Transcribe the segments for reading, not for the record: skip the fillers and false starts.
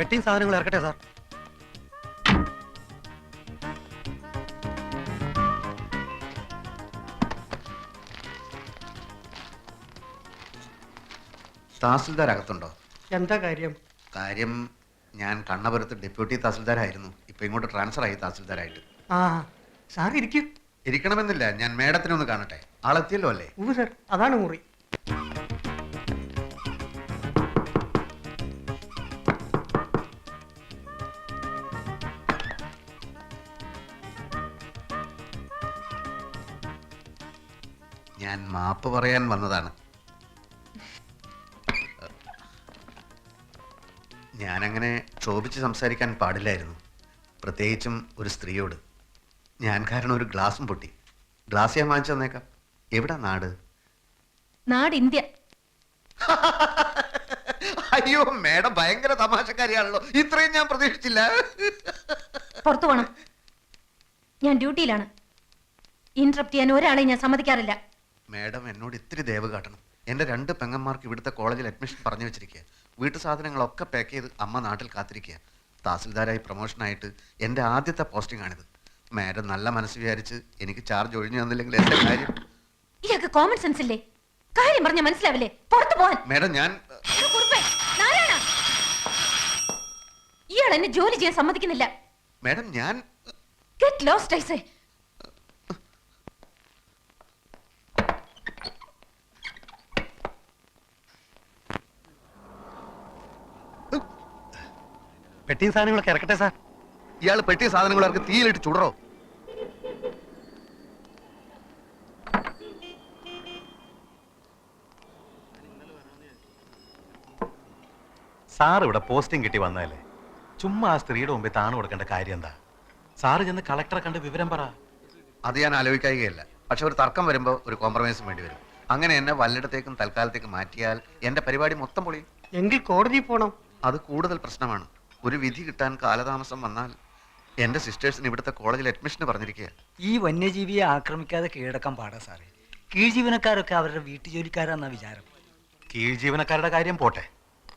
വെട്ടിങ് സാധനങ്ങൾ ഇറക്കട്ടെ സാർ. തഹസിൽദാർ അകത്തുണ്ടോ? എന്താ കാര്യം? കാര്യം, ഞാൻ കണ്ണപുരത്ത് ഡെപ്യൂട്ടി തഹസിൽദാരായിരുന്നു. ഇപ്പൊ ഇങ്ങോട്ട് ട്രാൻസ്ഫർ ആയി തഹസിൽദാരായിട്ട്. ആ സാർ ഇരിക്കും. ഇരിക്കണമെന്നില്ല, ഞാൻ മേഡത്തിനെ ഒന്ന് കാണട്ടെ. ആളെത്തിയല്ലോ അല്ലേ? സാർ അതാണ് മുറി. ഞാൻ മാപ്പ് പറയാൻ വന്നതാണ്. ഞാനങ്ങനെ ക്ഷോഭിച്ച് സംസാരിക്കാൻ പാടില്ലായിരുന്നു, പ്രത്യേകിച്ചും ഒരു സ്ത്രീയോട്. ഞാൻ കാരണം ഒരു ഗ്ലാസും പൊട്ടി. ഗ്ലാസ് ഞാൻ വാങ്ങിച്ചു തന്നേക്കാം. എവിടാ നാട്? നാട് ഇന്ത്യ. അയ്യോ മേഡം ഭയങ്കര തമാശക്കാരിയാണല്ലോ, ഇത്രയും ഞാൻ പ്രതീക്ഷിച്ചില്ല. പുറത്തു പോണം, ഞാൻ ഡ്യൂട്ടിയിലാണ്. ഇന്ററപ്റ്റ് ചെയ്യാൻ ഒരാളെ ഞാൻ സമ്മതിക്കാറില്ല. മേഡം എന്നോട് ഇത്തിരി ദയവ് കാട്ടണം. എൻ്റെ 2 പെങ്ങന്മാർക്ക് ഇവിടുത്തെ കോളേജിൽ അഡ്മിഷൻ പറഞ്ഞു വെച്ചിരിക്കുക. വീട്ടു സാധനങ്ങളൊക്കെ പാക്ക് ചെയ്ത് അമ്മ നാട്ടിൽ കാത്തിരിക്കുക. തഹസിൽദാരായി പ്രൊമോഷനായിട്ട് എൻ്റെ ആദ്യത്തെ പോസ്റ്റിംഗ് ആണിത്. മേഡം നല്ല മനസ്സ് വിചാരിച്ച് എനിക്ക് ചാർജ് ഒഴിഞ്ഞു തന്നില്ലെങ്കിൽ എൻ്റെ കാര്യം. ഇയാൾക്ക് കോമൺ സെൻസ് ഇല്ലേ? കാര്യം പറഞ്ഞ മനസ്സിലാവില്ലേ? പുറത്തു പോവാൻ. മേഡം ഞാൻ ഇയാൾ എന്നെ ജോലി ചെയ്യാൻ സമ്മതിക്കുന്നില്ല. മേഡം ഞാൻ ഗെറ്റ് ലോസ്റ്റ് ഐ സേ. വെട്ടിങ് സാധനങ്ങളൊക്കെ ഇറക്കട്ടെ സാർ. ഇയാൾ പെട്ടിയ സാധനങ്ങളൊക്കെ തീയിലിട്ട് ചുടറോ? സാർ ഇവിടെ പോസ്റ്റിംഗ് കിട്ടി വന്നതല്ലേ, ചുമ്മാ ആ സ്ത്രീയുടെ മുമ്പിൽ താണു കൊടുക്കേണ്ട കാര്യം എന്താ? സാറ് ചെന്ന് കളക്ടറെ കണ്ട് വിവരം പറ. അത് ഞാൻ ആലോചിക്കുകയല്ല. പക്ഷെ ഒരു തർക്കം വരുമ്പോൾ ഒരു കോംപ്രമൈസും വേണ്ടി വരും. അങ്ങനെ എന്നെ വല്ലയിടത്തേക്കും തൽക്കാലത്തേക്ക് മാറ്റിയാൽ എൻ്റെ പരിപാടി മൊത്തം പൊളിയും. എങ്കിൽ കോടതി പോണം. അത് കൂടുതൽ പ്രശ്നമാണ്. ഒരു വിധി കിട്ടാൻ കാലതാമസം വന്നാൽ എൻ്റെ സിസ്റ്റേഴ്സിന് ഇവിടുത്തെ കോളേജിൽ അഡ്മിഷൻ പറഞ്ഞിരിക്കുക. ഈ വന്യജീവിയെ ആക്രമിക്കാതെ കീഴടക്കാൻ പാടാ സാറേ. കീഴ്ജീവനക്കാരൊക്കെ അവരുടെ വീട്ടുജോലിക്കാരാന്നാ വിചാരം. കീഴ്ജീവനക്കാരുടെ കാര്യം പോട്ടെ,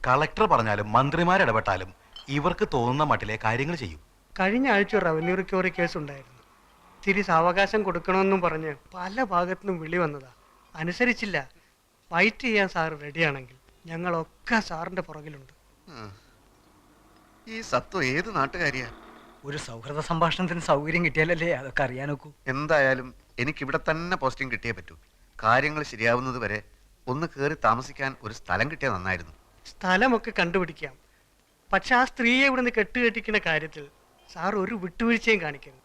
കളക്ടർ പറഞ്ഞാലും മന്ത്രിമാരിടപെട്ടാലും ഇവർക്ക് തോന്നുന്ന മട്ടിലെ കാര്യങ്ങൾ ചെയ്യും. കഴിഞ്ഞ ആഴ്ച റവന്യൂ റിക്കവറി കേസ് ഉണ്ടായിരുന്നു. തിരി സാവകാശം കൊടുക്കണമെന്നും പറഞ്ഞ് പല ഭാഗത്തുനിന്നും വിളി വന്നതാ. അനുസരിച്ചില്ല. ഫൈറ്റ് ചെയ്യാൻ സാർ റെഡിയാണെങ്കിൽ ഞങ്ങളൊക്കെ സാറിന്റെ പുറകിലുണ്ട്. ഈ സത്വം ഏത് നാട്ടുകാരിയാ? ഒരു സൗഹൃദ സംഭാഷണത്തിന് സൗകര്യം കിട്ടിയാലല്ലേ അതൊക്കെ അറിയാനൊക്കൂ. എന്തായാലും എനിക്കിവിടെ തന്നെ പോസ്റ്റിംഗ് കിട്ടിയേ പറ്റൂ. കാര്യങ്ങൾ ശരിയാവുന്നത് വരെ ഒന്ന് കയറി താമസിക്കാൻ ഒരു സ്ഥലം കിട്ടിയാൽ നന്നായിരുന്നു. സ്ഥലമൊക്കെ കണ്ടുപിടിക്കാം. പക്ഷെ ആ സ്ത്രീയെ ഇവിടുന്ന് കെട്ടുകെട്ടിക്കുന്ന കാര്യത്തിൽ സാർ ഒരു വിട്ടുവീഴ്ചയും കാണിക്കരുത്.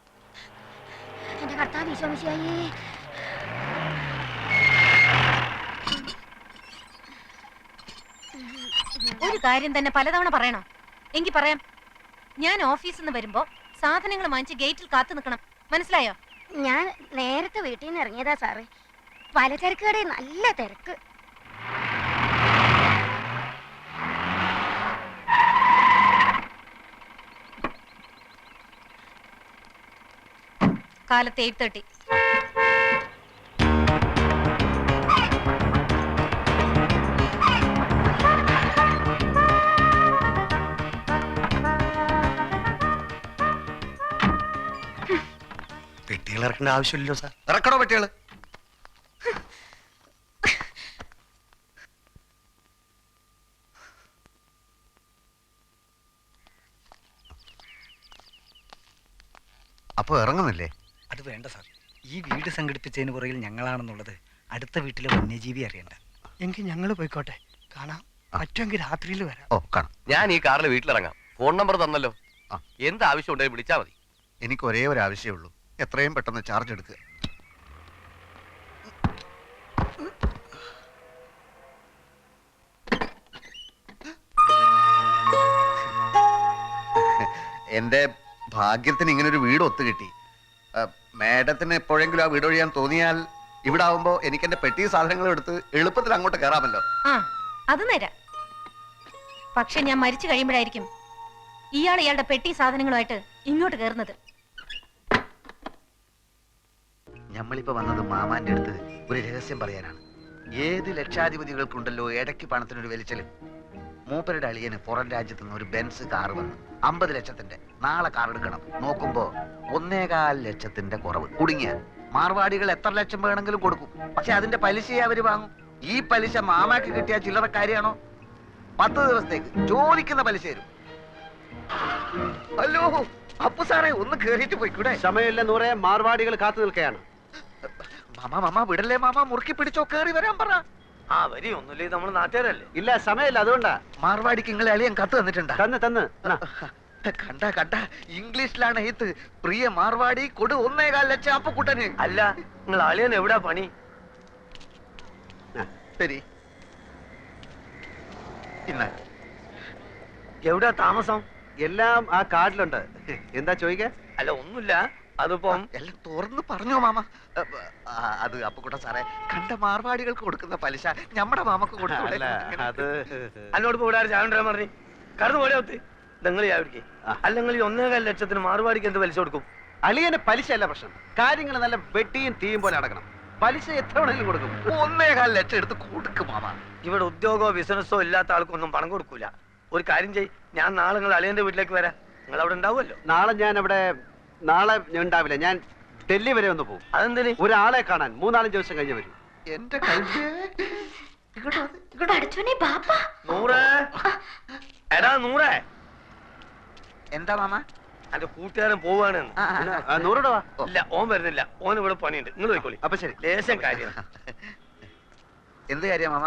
ഒരു കാര്യം തന്നെ പലതവണ പറയണോ? എങ്കിൽ പറയാം. ഞാൻ ഓഫീസിൽ നിന്ന് വരുമ്പോ സാധനങ്ങൾ വാങ്ങിച്ച് ഗേറ്റിൽ കാത്തു നിൽക്കണം, മനസ്സിലായോ? ഞാൻ നേരത്തെ വീട്ടിൽ നിന്ന് ഇറങ്ങിയതാ സാറേ. പലചരക്ക് കടയിൽ നല്ല തിരക്ക്. കാലത്ത് 8:30. പെട്ടികൾ ഇറക്കേണ്ട ആവശ്യമില്ലല്ലോ സാർ. ഇറക്കണോ പെട്ടികള്? അപ്പൊ ഇറങ്ങുന്നില്ലേ? അത് വേണ്ട സാർ. ഈ വീട് സംഘടിപ്പിച്ചതിന് പുറകിൽ ഞങ്ങളാണെന്നുള്ളത് അടുത്ത വീട്ടിലെ വന്യജീവി അറിയണ്ട. എങ്കിൽ ഞങ്ങൾ പോയിക്കോട്ടെ. കാണാം. പറ്റുമെങ്കിൽ രാത്രിയിൽ വരാം. ഓ കാണാം. ഞാൻ ഈ കാറിൽ വീട്ടിലിറങ്ങാം. ഫോൺ നമ്പർ തന്നല്ലോ. എന്ത് ആവശ്യം ഉണ്ടെങ്കിൽ വിളിച്ചാൽ മതി. എനിക്ക് ഒരേ ഒരു ആവശ്യമേ ഉള്ളൂ, എത്രയും പെട്ടെന്ന് ചാർജ് എടുക്കുക. എന്റെ ഭാഗ്യത്തിന് ഇങ്ങനെ ഒരു വീട് ഒത്തു കിട്ടി. മേഡത്തിന് എപ്പോഴെങ്കിലും ആ വീട് ഒഴിയാൻ തോന്നിയാൽ ഇവിടെ ആവുമ്പോ എനിക്ക് എന്റെ പെട്ടി സാധനങ്ങളും എടുത്ത് എളുപ്പത്തിൽ അങ്ങോട്ട് കയറാമല്ലോ. ആ അത് നേരാ. പക്ഷെ ഞാൻ മരിച്ചു കഴിയുമ്പോഴായിരിക്കും ഇയാളുടെ പെട്ടി സാധനങ്ങളുമായിട്ട് ഇങ്ങോട്ട് കയറുന്നത്. ഞമ്മളിപ്പോ വന്നത് മാമാന്റെ അടുത്ത് ഒരു രഹസ്യം പറയാനാണ്. ഏത് ലക്ഷാധിപതികൾക്കുണ്ടല്ലോ ഇടയ്ക്ക് പണത്തിനൊരു വലിച്ചല്. മൂപ്പരുടെ അളിയന് പുറം രാജ്യത്ത് നിന്ന് ഒരു ബെൻസ് കാർ വന്നു 50 ലക്ഷത്തിന്റെ. നാളെ കാർ എടുക്കണം. നോക്കുമ്പോ 1.25 ലക്ഷത്തിന്റെ കുറവ്. കുടുങ്ങിയ മാർവാടികൾ എത്ര ലക്ഷം വേണമെങ്കിലും കൊടുക്കും. പക്ഷെ അതിന്റെ പലിശയെ അവര് വാങ്ങും. ഈ പലിശ മാമാക്ക് കിട്ടിയ ചില്ലറ കാര്യമാണോ? 10 ദിവസത്തേക്ക് ചോദിക്കുന്ന പലിശ തരും. ഹലോ അപ്പു സാറേ, ഒന്ന് കേറിയിട്ട് പോയിക്കൂടെ? സമയമില്ല നൂറെ, മാർവാടികൾ കാത്തു നിൽക്കുകയാണ്. മാമ വിടല്ലേ മാമ, മുറുക്കി പിടിച്ചോ, കേറി വരാൻ പറ. ആ വരി ഒന്നുമില്ലേ, നമ്മൾ നാട്ടുകാരല്ലേ. ഇല്ല സമയമില്ല, അതുകൊണ്ടാ. മാർവാടിക്ക് നിങ്ങളെ അളിയൻ കത്ത് തന്നിട്ടുണ്ടാ? തന്ന് കണ്ട ഇംഗ്ലീഷിലാണ് എഴുത്ത്. പ്രിയ മാർവാടി കൊടു 1.25 ലക്ഷം അപ്പുക്കുട്ടന്. അല്ല, നിങ്ങൾ അളിയൻ എവിടാ പണി? ശരി, ഇന്ന എവിടാ താമസം? എല്ലാം ആ കാർഡിലുണ്ട്. എന്താ ചോദിക്കാ? അല്ല ഒന്നുമില്ല, അതിപ്പം എല്ലാം തുറന്ന് പറഞ്ഞോ മാമ. അത് അപ്പുക്കുട്ടൻ സാറേ, കണ്ട മാർവാടികൾക്ക് കൊടുക്കുന്ന പലിശ നമ്മുടെ മാമക്ക് കൊടുത്തു. അത് എന്നോട് ഇപ്പൊ ഇവിടെ ചായ കൊണ്ടുവരാൻ പറഞ്ഞു. കടന്നു പോലെ ഒത്ത് നിങ്ങൾ ചാവിടിക്ക്. അല്ലെങ്കിൽ ഈ 1.25 ലക്ഷത്തിന് മാർവാടിക്ക് എന്ത് പലിശ കൊടുക്കും? അളിയന് പലിശ അല്ല പ്രശ്നം. കാര്യങ്ങൾ നല്ല വെട്ടിയും തീയും പോലെ അടക്കണം. പലിശ എത്ര വേണമെങ്കിലും കൊടുക്കും. 1.25 ലക്ഷം എടുത്ത് കൊടുക്കും മാമ. ഇവിടെ ഉദ്യോഗമോ ബിസിനസ്സോ ഇല്ലാത്ത ആൾക്കൊന്നും പണം കൊടുക്കൂല. ഒരു കാര്യം ചെയ്, ഞാൻ നാളെ നിങ്ങൾ അളിയന്റെ വീട്ടിലേക്ക് വരാം. നിങ്ങൾ അവിടെ ഉണ്ടാവുമല്ലോ. നാളെ ഞാൻ ഉണ്ടാവില്ല. ഞാൻ ഡൽഹി വരെ ഒന്ന് പോകും. അതെന്തിന്? ഒരാളെ കാണാൻ 3-4 ദിവസം കഴിഞ്ഞ് വരും. എന്റെ കൈ പഠിച്ചോനെ ബാപ്പാ. നൂറേ, എടാ നൂറേ, എന്താ മാമ? എന്റെ കൂട്ടുകാരൻ പോവാണ്. 100 രൂപ. ഇല്ല, ഓൻ വരുന്നില്ല. ഓൻ ഇവിടെ പണിയുണ്ട്. നിങ്ങൾ പോയിക്കോളി. അപ്പൊ ശരി. ലേശം കാര്യം. എന്ത് കാര്യം മാമ?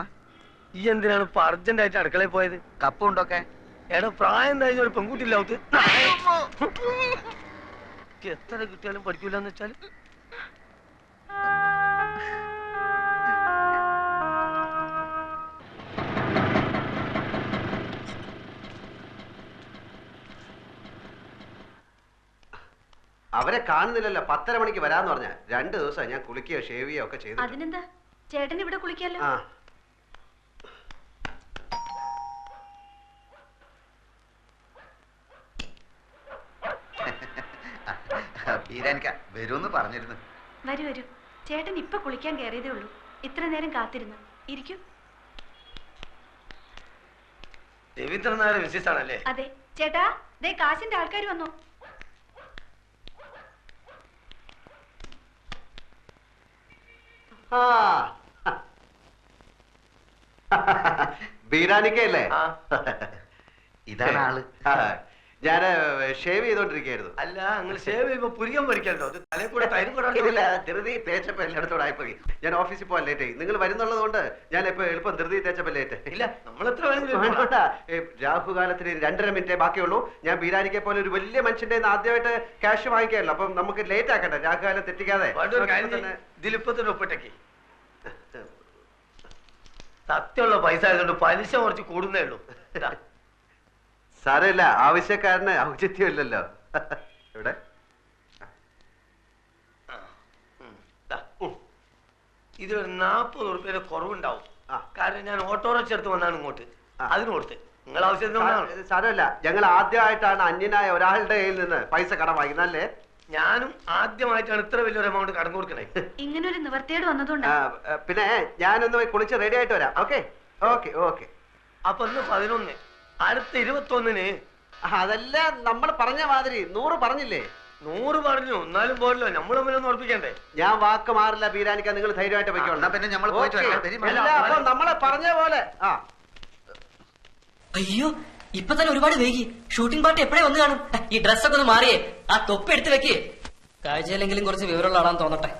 ഈ എന്തിനാണ് ഇപ്പൊ അർജന്റ് ആയിട്ട് അടുക്കളയിൽ പോയത്? കപ്പുണ്ടൊക്കെ? എടാ പ്രായം കഴിഞ്ഞ ഒരു പെൺകുട്ടി ഇല്ലാത്ത എത്ര കിട്ടിയാലും പഠിക്കൂലെന്ന് വെച്ചാല്. അവരെ കാണുന്നില്ലല്ലോ. 10:30 മണിക്ക് വരാന്ന് പറഞ്ഞ 2 ദിവസം ഞാൻ കുളിക്കുകയോ ഷേവ് ചെയ്യുകയോ ഒക്കെ ചെയ്തു. അതിനെന്താ, ചേട്ടൻ ഇവിടെ കുളിക്കാലോ. ആ ബീരാനിക്ക വരുമെന്ന് പറഞ്ഞിരുന്നു. വരൂ വരൂ, ചേട്ടൻ ഇപ്പൊ കുളിക്കാൻ കയറിയതേ ഉള്ളൂ. ഇത്ര നേരം കാത്തിരുന്നു. ഇരിക്കൂ. രവീന്ദ്രൻ നായർ മിസ്സിസ് ആണല്ലേ? അതെ ചേട്ടാ, ദേ കാശിന്റെ ആൾക്കാർ വന്നു. ബീരാനിക്കല്ലേ? ആ. ഇതാണ് ആള്. ഞാന് ഷേവ് ചെയ്തോണ്ടിരിക്കായിരുന്നു. അല്ല, നിങ്ങൾ സേവ് ചെയ്യുമ്പോ പുരികം പൊരിക്കല്ലോ. അത് തലയിൽ കൂടെ തൈരും കൂടെ ഇല്ല, ധൃതി തേച്ചപ്പോ എല്ലായിടത്തോടെ ആയിപ്പോയി. ഞാൻ ഓഫീസിൽ പോകാൻ ലേറ്റ് ആയി. നിങ്ങൾ വരുന്നുള്ളത് കൊണ്ട് ഞാൻ ഇപ്പൊ എളുപ്പം ധൃതി തേച്ചപ്പോ ലേറ്റ്. ഇല്ല, നമ്മൾ എത്ര വേണമെങ്കിലും രാഹുകാലത്തിന് 2.5 മിനിറ്റേ ബാക്കിയുള്ളൂ. ഞാൻ ബീരാനിക്കെ പോലെ ഒരു വലിയ മനുഷ്യന്റെ ആദ്യമായിട്ട് ക്യാഷ് വാങ്ങിക്കാമല്ലോ. അപ്പം നമുക്ക് ലേറ്റ് ആക്കട്ടെ, രാഹുകാലം തെറ്റിക്കാതെ. ഇതിലിപ്പത്തിന്റെ ഒപ്പിട്ടേക്ക്. സത്യമുള്ള പൈസ ആയതുകൊണ്ട് പലിശ കുറച്ച് കൂടുന്നേ ഉള്ളൂ. സാരമില്ല, ആവശ്യക്കാരന് ഔചിത്യമില്ലല്ലോ. ഇവിടെ ഇതിലൊരു 40 ഉറുപ്പിയുടെ കുറവുണ്ടാവും. കാരണം ഞാൻ ഓട്ടോറിക്ഷ എടുത്ത് വന്നാണ് ഇങ്ങോട്ട്. അതിന് കൊടുത്ത് നിങ്ങൾ ആവശ്യത്തിന്. സാരമില്ല, ഞങ്ങൾ ആദ്യമായിട്ടാണ് അന്യനായ ഒരാളുടെ കയ്യിൽ നിന്ന് പൈസ കടം വാങ്ങിക്കുന്നത് അല്ലേ? ഞാനും ആദ്യമായിട്ടാണ് ഇത്ര വലിയൊരു എമൗണ്ട് കടം കൊടുക്കണേ. ഇങ്ങനെ ഒരു നിവർത്തിയോട് വന്നതുകൊണ്ട്. പിന്നെ ഞാനൊന്ന് പോയി കുളിച്ച് റെഡി ആയിട്ട് വരാം. Okay okay okay. അപ്പൊ ഇന്ന് 11, അടുത്ത 21-ന്. അതെല്ലാം നമ്മൾ പറഞ്ഞ മാതിരി 100 പറഞ്ഞില്ലേ? 100 പറഞ്ഞു, എന്നാലും പോരല്ലോ. നമ്മൾ തമ്മിലൊന്ന് ഉറപ്പിക്കണ്ടേ? ഞാൻ വാക്ക് മാറില്ല ബീരാനിക്ക, നിങ്ങൾ ധൈര്യമായിട്ട് പോയിക്കോളൂ. പിന്നെ നമ്മൾ പോയിട്ട് വരാം. വരി മാമ. അപ്പൊ നമ്മളെ പറഞ്ഞ പോലെ. അയ്യോ, ഇപ്പൊ തന്നെ ഒരുപാട് വൈകി. ഷൂട്ടിംഗ് പാർട്ടി എപ്പോഴേ വന്നു കാണും. ഈ ഡ്രസ്സൊക്കെ ഒന്ന് മാറിയേ, ആ തൊപ്പ് എടുത്ത് വെക്കേ. കാഴ്ചയിലെങ്കിലും കുറച്ച് വിവരമുള്ള ആളാന്ന് തോന്നട്ടെ.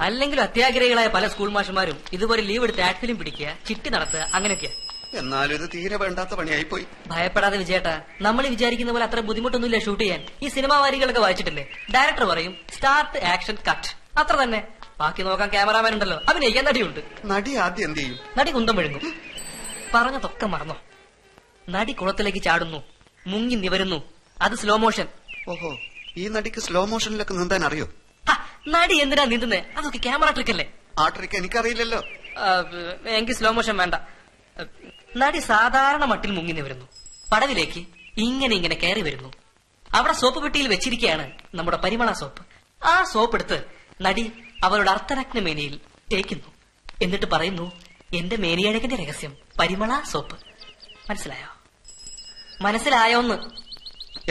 അല്ലെങ്കിലും അത്യാഗ്രഹികളായ പല സ്കൂൾ മാഷന്മാരും ഇതുപോലെ ലീവ് എടുത്ത് ആഡ് ഫിലിം പിടിക്കുക, ചിട്ടി നടത്തുക, അങ്ങനെയൊക്കെയാ. എന്നാലും ഇത് തീരെ വേണ്ടാത്ത പണിയായി പോയി. ഭയപ്പെടാതെ വിജയേട്ടാ, നമ്മൾ വിചാരിക്കുന്ന പോലെ അത്ര ബുദ്ധിമുട്ടൊന്നുമില്ല ഷൂട്ട് ചെയ്യാൻ. ഈ സിനിമാ വാരികളൊക്കെ വായിച്ചിട്ടില്ലേ? ഡയറക്ടർ പറയും സ്റ്റാർട്ട്, ആക്ഷൻ, കട്ട്, അത്ര തന്നെ. ബാക്കി നോക്കാൻ ക്യാമറാമാൻ ഉണ്ടല്ലോ, അഭിനയിക്കാൻ നടിയുണ്ട്. നടി ആദ്യം എന്ത് ചെയ്യും? നടി കുന്തം വിഴുങ്ങും. പറഞ്ഞതൊക്കെ മറന്നോ? നടി കുളത്തിലേക്ക് ചാടുന്നു, മുങ്ങി നിവരുന്നു, അത് സ്ലോ മോഷൻ. ഓഹോ, ഈ നടിക്ക് സ്ലോ മോഷനിലൊക്കെ നീന്താൻ അറിയോ? നടി എന്തിനാ നീന്തുന്നേ? അതൊക്കെ ക്യാമറ ട്രിക്കല്ലേ? ആ ട്രിക്ക് എനിക്കറിയില്ലല്ലോ. എനിക്ക് സ്ലോ മോഷൻ വേണ്ട. നടി സാധാരണ മട്ടിൽ മുങ്ങി നിവരുന്നു, പടവിലേക്ക് ഇങ്ങനെ കയറി വരുന്നു. അവിടെ സോപ്പ് പെട്ടിയിൽ വെച്ചിരിക്കുകയാണ് നമ്മുടെ പരിമള സോപ്പ്. ആ സോപ്പ് എടുത്ത് നടി അവളുടെ അർദ്ധനഗ്നമേനയിൽ തേക്കുന്നു. എന്നിട്ട് പറയുന്നു, എന്റെ മേനിയഴകിന്റെ രഹസ്യം പരിമള സോപ്പ്. മനസ്സിലായോ? മനസ്സിലായോന്ന്?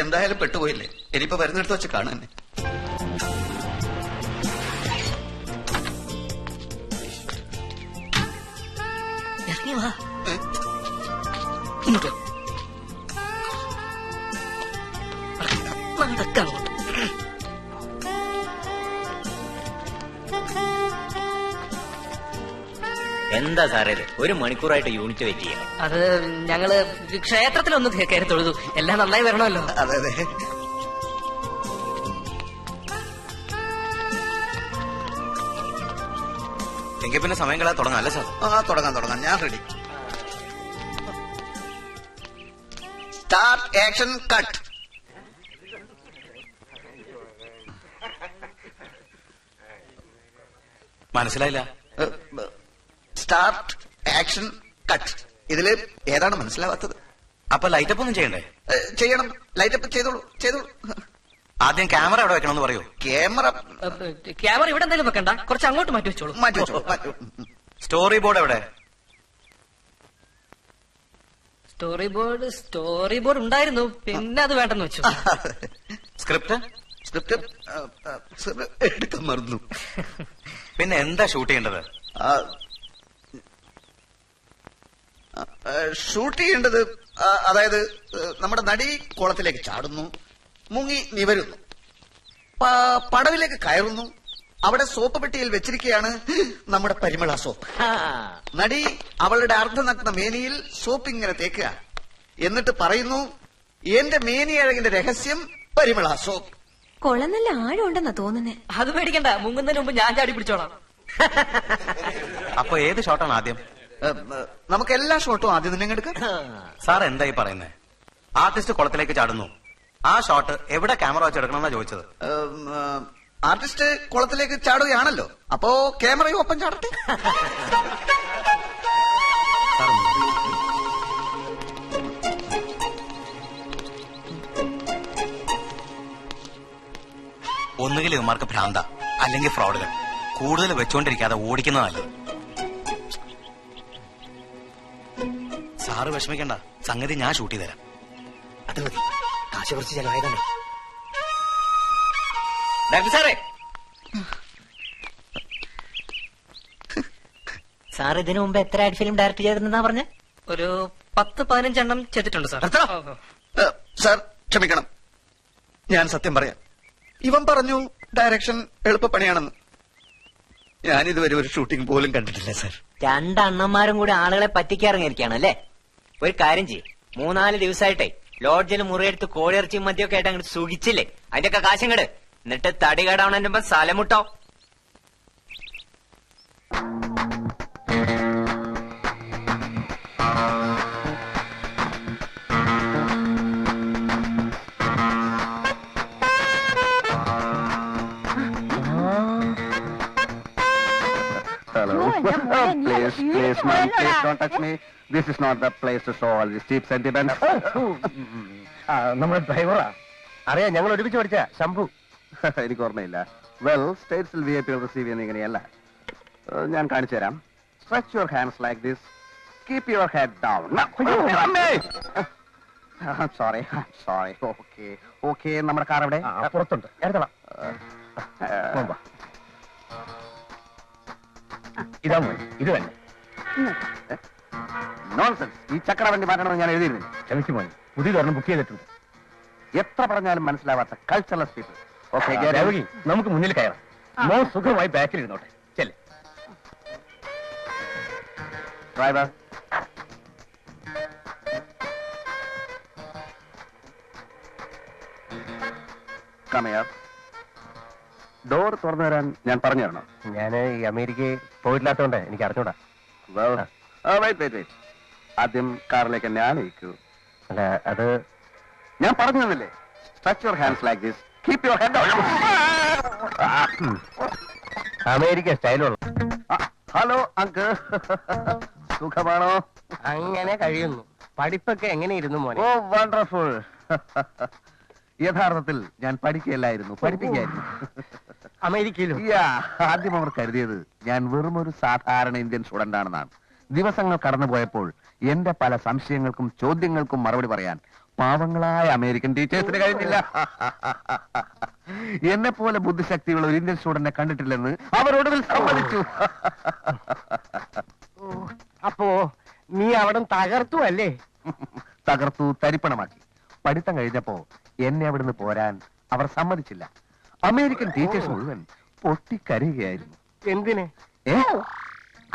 എന്തായാലും പെട്ടുപോയില്ലേ, ഇനിയിപ്പോ വരുന്നിടത്ത് വെച്ച് കാണാൻ. ഇറങ്ങി വാ. ഇങ്ങോട്ട് നടക്കാം. എന്താ സാറേ ഇത്? 1 മണിക്കൂറായിട്ട് യൂണിറ്റ് വെയിറ്റ് ചെയ്യാം. അത് ഞങ്ങള് ക്ഷേത്രത്തിലൊന്ന് കയറി തൊഴുതു. എല്ലാം നന്നായി വരണമല്ലോ. അതെ അതെ. എങ്കിൽ പിന്നെ സമയം കളയാൻ തുടങ്ങാം അല്ലേ സാർ? തുടങ്ങാം, ഞാൻ റെഡി. Start, action, cut. മനസ്സിലായില്ല. Start, action, cut. ഇതില് ഏതാണ് മനസ്സിലാവാത്തത്? അപ്പൊ ലൈറ്റപ്പ് ഒന്നും ചെയ്യണ്ടേ? ചെയ്യണം. ലൈറ്റപ്പ് ചെയ്തോളൂ. ആദ്യം ക്യാമറ എവിടെ വെക്കണമെന്ന് പറയൂ. ക്യാമറ ഇവിടെ എന്തെങ്കിലും വെക്കണ്ട, കുറച്ച് അങ്ങോട്ട് മാറ്റി വെച്ചോളൂ. സ്റ്റോറി ബോർഡ് എവിടെ? സ്റ്റോറി ബോർഡ് ഉണ്ടായിരുന്നു, പിന്നെ അത് വേണ്ടെന്ന് വെച്ചു. സ്ക്രിപ്റ്റ് എടുക്കാൻ മറന്നു. പിന്നെ എന്താ ഷൂട്ട് ചെയ്യേണ്ടത്? ഷൂട്ട് ചെയ്യേണ്ടത് അതായത് നമ്മുടെ നടി കുളത്തിലേക്ക് ചാടുന്നു, മുങ്ങി നിവരുന്നു, പടവിലേക്ക് കയറുന്നു, അവിടെ സോപ്പ് പെട്ടിയിൽ വെച്ചിരിക്കുകയാണ് നമ്മുടെ പരിമള സോപ്പ്. നടി അവളുടെ അർദ്ധനഗ്ന മേനിയിൽ സോപ്പ് ഇങ്ങനെ തേക്കുക, എന്നിട്ട് പറയുന്നു എന്റെ മേനിയഴകിന്റെ രഹസ്യം പരിമള സോപ്പ്. കൊളം നല്ല ആഴമുണ്ടെന്നാ തോന്നുന്നേ. അത് പേടിക്കണ്ട, മുങ്ങുന്നതിന് മുമ്പ് ഞാൻ ചാടി പിടിച്ചോളാം. അപ്പൊ ഏത് ഷോട്ടാണ് ആദ്യം? നമുക്ക് എല്ലാ ഷോട്ടും ആദ്യം തന്നെ എടുക്കാം. സാർ എന്തായി പറയുന്നേ? ആർട്ടിസ്റ്റ് കുളത്തിലേക്ക് ചാടുന്നു, ആ ഷോട്ട് എവിടെ ക്യാമറ വെച്ച് എടുക്കണമെന്നാ ചോദിച്ചത്. ആർട്ടിസ്റ്റ് കുളത്തിലേക്ക് ചാടുകയാണല്ലോ, അപ്പോ ക്യാമറയും ഒപ്പം ചാടട്ടെ. ഒന്നുകിൽ ഇവന്മാർക്ക് ഭ്രാന്ത, അല്ലെങ്കിൽ ഫ്രോഡുകൾ. കൂടുതൽ വെച്ചോണ്ടിരിക്കാതെ ഓടിക്കുന്നത് നല്ലത്. സാറ് വിഷമിക്കണ്ട, സംഗതി ഞാൻ ഷൂട്ട് ചെയ്ത് തരാം. അത് മതി, കാശ് കുറച്ച് ചെലവായതാണ്. ഡോക്ടർ സാറേ, സാർ ഇതിനു മുമ്പ് എത്ര ആഡ് ഫിലിം ഡയറക്ട് ചെയ്തിരുന്നാ പറഞ്ഞ? ഒരു 10-15 എണ്ണം ചെയ്തിട്ടുണ്ട് സാർ. സാർ ക്ഷമിക്കണം, ഞാൻ സത്യം പറയാം. ഇവൻ പറഞ്ഞു ഡയറക്ഷൻ എളുപ്പപ്പണിയാണെന്ന്. ഞാൻ ഇതുവരെ ഒരു ഷൂട്ടിംഗ് പോലും കണ്ടിട്ടില്ല സാർ. 2 അണ്ണന്മാരും കൂടി ആളുകളെ പറ്റിക്കാറിങ്ങിരിക്കുകയാണ് അല്ലേ? ഒരു കാര്യം ചെയ്യും, 3-4 ദിവസമായിട്ടേ ലോഡ്ജിൽ മുറിയെടുത്ത് കോഴിയിറച്ചിയും മദ്യമൊക്കെ ആയിട്ട് അങ്ങോട്ട് സുഖിച്ചില്ലേ, അതിന്റെയൊക്കെ കാശങ്ങട്. എന്നിട്ട് തടി കേടാവണതിന്റെ മുമ്പ് സ്ഥലമുട്ടോ. Please, ma'am, please don't touch me. This is not the place to show all these cheap sentiments. നമ്മുടെ ഡ്രൈവറാ അറിയാം, ഞങ്ങൾ ഒരുമിച്ച് പഠിച്ച ശംഭു. എനിക്ക് ഓർമ്മയില്ല. വെൽ, സ്റ്റേറ്റ്സിൽ VIP റിസീവ് ചെയ്യുന്ന ഇങ്ങനെയല്ല. ഞാൻ കാണിച്ചു തരാം. Stretch your hands like this, keep your head down. Sorry. Okay. നമ്മുടെ കാർ എവിടെ? പുറത്തുണ്ട്, എടുത്തോളാം. ഇതാ ഇത് തന്നെ. നോൺസെൻസ്. ഈ ചക്രവണ്ടി മാറ്റണമെന്ന് ഞാൻ എഴുതിയിരുന്നില്ല. ക്ഷമിച്ചു മോനെ, പുതിയതൊരെണ്ണം ബുക്ക് ചെയ്തിട്ടുണ്ട്. എത്ര പറഞ്ഞാലും മനസ്സിലാവാത്ത കൾച്ചറൽ പീപ്പിൾ. ഓക്കെ, നമുക്ക് മുന്നിൽ കയറാം. മോ സുഖമായി ബാക്കിൽ ഇരുന്നോട്ടെ. ചെല്ലേ ഡ്രൈവർ. കമയാ. ഡോർ തുറന്നു തരാൻ ഞാൻ പറഞ്ഞു തരണോ? ഞാൻ ഈ അമേരിക്കയിൽ പോയിട്ടില്ലാത്തോണ്ട് എനിക്ക് അറിഞ്ഞൂടാ. വെയിറ്റ്. ആദ്യം കാറിലേക്ക് എന്നെ ആനയിക്കൂ. അല്ല, അത് ഞാൻ പറഞ്ഞു തന്നില്ലേ. Stretch your hands like this, keep your head down. America സ്റ്റൈലുള്ള. ഹലോ അങ്കിൾ, സുഖമാണോ? അങ്ങനെ കഴിയുന്നു. പഠിപ്പൊക്കെ എങ്ങനെയിരുന്നു മോനെ? Oh wonderful. യഥാർത്ഥത്തിൽ ഞാൻ പഠിക്കുകയല്ലായിരുന്നു, പഠിപ്പിക്കായിരുന്നു. അമേരിക്കയിലും ആദ്യം അവർ കരുതിയത് ഞാൻ വെറും ഒരു സാധാരണ ഇന്ത്യൻ സ്റ്റുഡന്റ് ആണെന്നാണ്. ദിവസങ്ങൾ കടന്നുപോയപ്പോൾ എന്റെ പല സംശയങ്ങൾക്കും ചോദ്യങ്ങൾക്കും മറുപടി പറയാൻ പാവങ്ങളായ അമേരിക്കൻ ടീച്ചേഴ്സിന് കഴിഞ്ഞില്ല. എന്നെ പോലെ ബുദ്ധിശക്തിയുള്ള ഒരു ഇന്ത്യൻ സ്റ്റുഡന്റിനെ കണ്ടിട്ടില്ലെന്ന് അവരോട് സമ്മതിച്ചു. അപ്പോ നീ അവിടെ തകർത്തു അല്ലേ? തകർത്തു, തരിപ്പണമാക്കി. പഠിത്തം കഴിഞ്ഞപ്പോ എന്നെ അവിടുന്ന് പോരാൻ അവർ സമ്മതിച്ചില്ല. അമേരിക്കൻ ടീച്ചേഴ്സ് മുഴുവൻ പൊട്ടിക്കരയുകയായിരുന്നു. എന്തിന്? ഏ?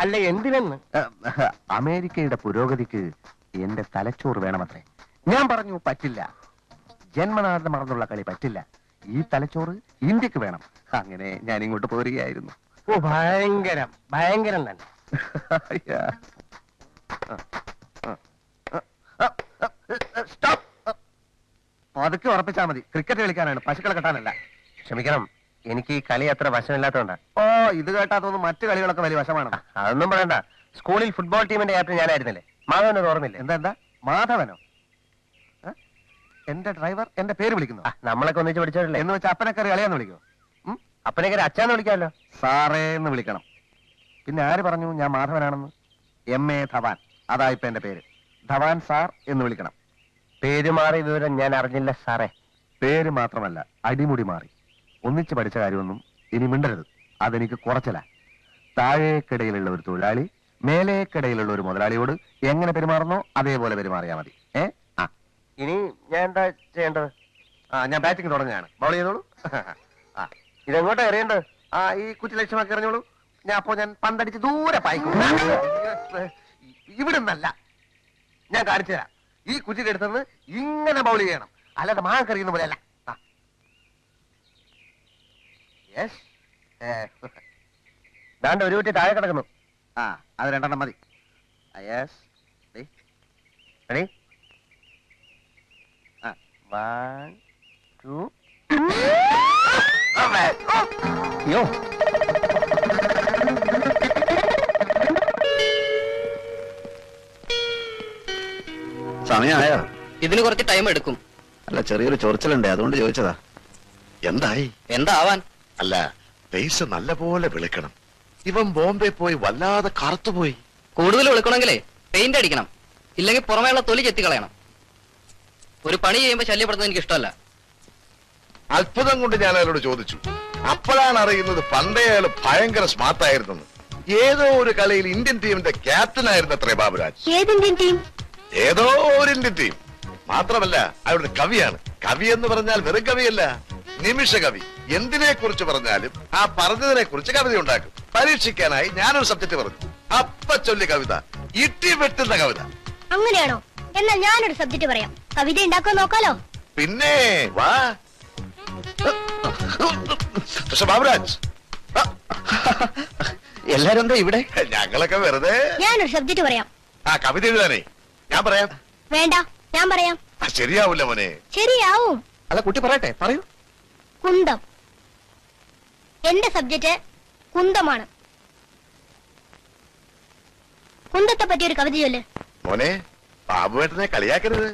അല്ല എന്തിനെന്ന്? അമേരിക്കയുടെ പുരോഗതിക്ക് എന്റെ തലച്ചോറ് വേണമത്രേ. ഞാൻ പറഞ്ഞു പറ്റില്ല, ജന്മനാഥം മറന്നുള്ള കളി പറ്റില്ല, ഈ തലച്ചോറ് ഇന്ത്യക്ക് വേണം. അങ്ങനെ ഞാൻ ഇങ്ങോട്ട് പോരുകയായിരുന്നു. ഓ, ഭയങ്കരം ഭയങ്കരം തന്നെ. സ്റ്റോപ്പ്. അതൊക്കെ ഉറപ്പിച്ചാൽ മതി. ക്രിക്കറ്റ് കളിക്കാനാണ്, പശുക്കളെ കെട്ടാനല്ല. ക്ഷമിക്കണം, എനിക്ക് ഈ കളി അത്ര വശമില്ലാത്തോണ്ടാ. ഓ, ഇത് കേട്ടാ തോന്നുന്നു മറ്റു കളികളൊക്കെ വലിയ വശമാണ്. അതൊന്നും പറയണ്ട. സ്കൂളിൽ ഫുട്ബോൾ ടീമിന്റെ ക്യാപ്റ്റൻ ഞാനായിരുന്നില്ലേ? മാധവനത് ഓർമ്മയില്ലേ? എന്താ മാധവനോ? എന്റെ ഡ്രൈവർ എന്റെ പേര് വിളിക്കുന്നു. നമ്മളൊക്കെ ഒന്നിച്ച് പഠിച്ചവരല്ലേ? എന്ന് വെച്ചാൽ അപ്പനെ കയറി കളിയാന്ന് വിളിക്കോ? അപ്പനെ കയറി അച്ഛാന്ന് വിളിക്കാമല്ലോ. സാറേ എന്ന് വിളിക്കണം. പിന്നെ ആര് പറഞ്ഞു ഞാൻ മാധവനാണെന്ന്? MA ധവാൻ, അതാ ഇപ്പൊ എന്റെ പേര്. ധവാൻ സാർ എന്ന് വിളിക്കണം. പേര് മാറിയ വിവരം ഞാൻ അറിഞ്ഞില്ല സാറേ. പേര് മാത്രമല്ല, അടിമുടി മാറി. ഒന്നിച്ച് പഠിച്ച കാര്യമൊന്നും ഇനി മിണ്ടരുത്. അതെനിക്ക് കുറച്ചില്ല. താഴേക്കിടയിലുള്ള ഒരു തൊഴിലാളി മേലേക്കിടയിലുള്ള ഒരു മുതലാളിയോട് എങ്ങനെ പെരുമാറുന്നോ അതേപോലെ പെരുമാറിയാ മതി. ഇനി ഞാൻ എന്താ ചെയ്യേണ്ടത്? ഞാൻ ബാറ്റിംഗ് തുടങ്ങുകയാണ്. ബൗൾ ചെയ്തോളൂ. ഇതെങ്ങോട്ടാ എറിയേണ്ടത്? ഈ കുറ്റി ലക്ഷ്യമാക്കി എറിഞ്ഞോളൂ. ഞാൻ പന്തടിച്ച് ദൂരെ പായിക്കും. ഇവിടുന്നല്ല, ഞാൻ കാണിച്ചു തരാം. ഈ കുറ്റിയുടെ അടുത്തുനിന്ന് ഇങ്ങനെ ബൗൾ ചെയ്യണം, അല്ലാതെ മാങ്ങക്കറിയുന്ന പോലെയല്ല. ദാണ്ട് ഒരു കുറ്റി താഴെ കിടക്കുന്നു. അത് 2 മതി. റെഡി? 1 2. അയ്യോ, സമയമായോ? ഇതിന് കുറച്ച് ടൈം എടുക്കും. അല്ല, ചെറിയൊരു ചൊറിച്ചിലുണ്ട്, അതുകൊണ്ട് ചോദിച്ചതാ. എന്തായി? എന്താവാൻ? അല്ല, ഫേസ് നല്ലപോലെ വിളിക്കണം. ഇവൻ ബോംബെ പോയി വല്ലാതെ കറുത്തുപോയി. കൂടുതൽ വിളിക്കണമെങ്കിലേ പെയിന്റ് അടിക്കണം, ഇല്ലെങ്കിൽ പുറമേയുള്ള തൊലി ചെത്തി കളയണം. ഒരു പണി ചെയ്യുമ്പോൾ ശല്യപ്പെടുന്നത് എനിക്ക് ഇഷ്ടമല്ല. അത്ഭുതം കൊണ്ട് ഞാൻ അയാളോട് ചോദിച്ചു. അപ്പോഴാണ് അറിയുന്നത് പണ്ടേ അയാൾ ഭയങ്കര സ്മാർട്ടായിരുന്നെന്ന്. ഏതോ ഒരു കളിയിൽ ഇന്ത്യൻ ടീമിന്റെ ക്യാപ്റ്റൻ ആയിരുന്നു അത്രേ ബാബുരാജ്. ഏതിന്ത്യൻ ടീം? ഏതോ ഒരു ഇന്ത്യൻ ടീം. മാത്രമല്ല അയാളുടെ കവിയാണ്. കവി എന്ന് പറഞ്ഞാൽ വെറും കവിയല്ല, നിമിഷ കവി. എന്തിനെ കുറിച്ച് പറഞ്ഞാലും ആ പറഞ്ഞതിനെ കുറിച്ച് കവിത ഉണ്ടാക്കും. പരീക്ഷിക്കാനായി ഞാനൊരു സബ്ജക്ട് പറഞ്ഞു. അപ്പ ചൊല്ലി കവിത, ഇട്ടി വെട്ടുന്ന കവിത. അങ്ങനെയാണോ? എന്നാൽ ഞാനൊരു സബ്ജക്ട് പറയാം. കവിത ഉണ്ടാക്കാൻ നോക്കാലോ? പിന്നെ വാ. പക്ഷെ ബാബുരാജ്, എല്ലാരും എന്താ ഇവിടെ? ഞങ്ങളൊക്കെ വെറുതെ. ഞാനൊരു സബ്ജക്ട് പറയാം. ആ കവിത എഴുതാനേ ഞാൻ പറയാം. വേണ്ട, ഞാൻ പറയാം. ശരിയാവൂല മോനെ. ശരിയാവും. അല്ല, കുട്ടി പറയട്ടെ, പറയൂ. കുന്തം. എന്റെ സബ്ജക്ട് കുന്തമാണ്. കുന്തത്തെ പറ്റി ഒരു കവിത ചൊല്ല്. മോനെ, ബാബുവേട്ടനെ കളിയാക്കരുത്.